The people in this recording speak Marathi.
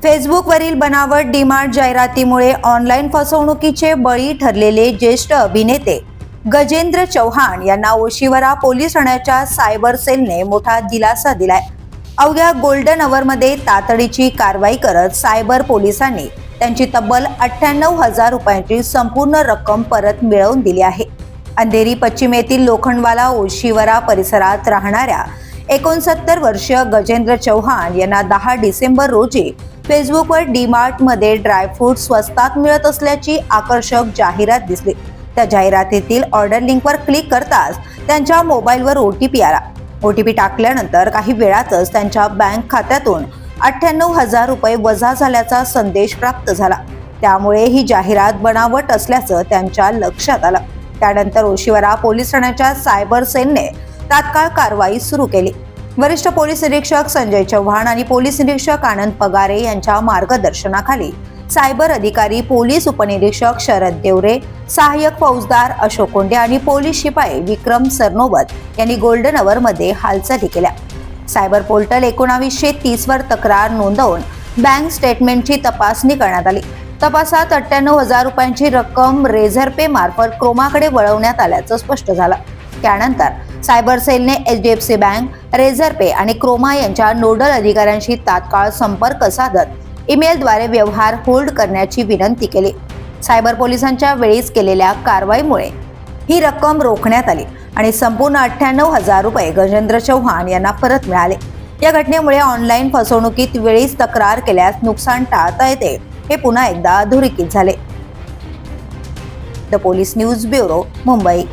फेसबुकवरील बनावट डीमार्ट जाहिरातीमुळे ऑनलाईन फसवणुकीचे बळी ठरलेले ज्येष्ठ अभिनेते गजेंद्र चव्हाण यांना ओशिवरा पोलीस ठाण्याच्या सायबर सेलने मोठा दिलासा दिलाय। अवघ्या गोल्डन अवरमध्ये तातडीची कारवाई करत सायबर पोलिसांनी त्यांची तब्बल 98,000 रुपयांची संपूर्ण रक्कम परत मिळवून दिली आहे। अंधेरी पश्चिमेतील लोखंडवाला ओशिवरा परिसरात राहणाऱ्या 69 वर्षीय गजेंद्र चव्हाण यांना 10 डिसेंबर रोजी फेसबुकवर डीमार्ट मध्ये ड्रायफ्रूट स्वस्तात मिळत असल्याची आकर्षक जाहिरात दिसली। त्या जाहिरातीतील ऑर्डर लिंकवर क्लिक करताच त्यांच्या मोबाईलवर OTP आला। OTP टाकल्यानंतर काही वेळातच त्यांच्या बँक खात्यातून 98,000 रुपये वजा झाल्याचा संदेश प्राप्त झाला। त्यामुळे ही जाहिरात बनावट असल्याचं त्यांच्या लक्षात आलं। त्यानंतर ओशिवरा पोलीस ठाण्याच्या सायबर सेलने तात्काळ कारवाई सुरू केली। वरिष्ठ पोलीस निरीक्षक संजय चव्हाण आणि पोलीस निरीक्षक आनंद पगारे यांच्या मार्गदर्शनाखाली सायबर अधिकारी पोलीस उपनिरीक्षक शरद देवरे, सहाय्यक फौजदार अशोक कोंडे आणि पोलीस शिपाई विक्रम सरनोबत यांनी गोल्डन अवर मध्ये हालचाली केल्या। सायबर पोर्टल 1930 वर तक्रार नोंदवून बँक स्टेटमेंटची तपासणी करण्यात आली। तपासात 98,000 रुपयांची रक्कम रेझर पे मार्फत क्रोमाकडे वळवण्यात आल्याचं स्पष्ट झालं। त्यानंतर सायबर सेलने HDFC बँक, रेझर पे आणि क्रोमा यांच्या नोडल अधिकाऱ्यांशी तात्काळ संपर्क साधत ईमेलद्वारे व्यवहार होल्ड करण्याची विनंती केली। सायबर पोलिसांच्या वेळीच केलेल्या कारवाईमुळे ही रक्कम रोखण्यात आली आणि संपूर्ण 98,000 रुपये गजेंद्र चव्हाण यांना परत मिळाले। या घटनेमुळे ऑनलाईन फसवणुकीत वेळीच तक्रार केल्यास नुकसान टाळता येते हे पुन्हा एकदा अधोरेखित झाले। The police news bureau, Mumbai.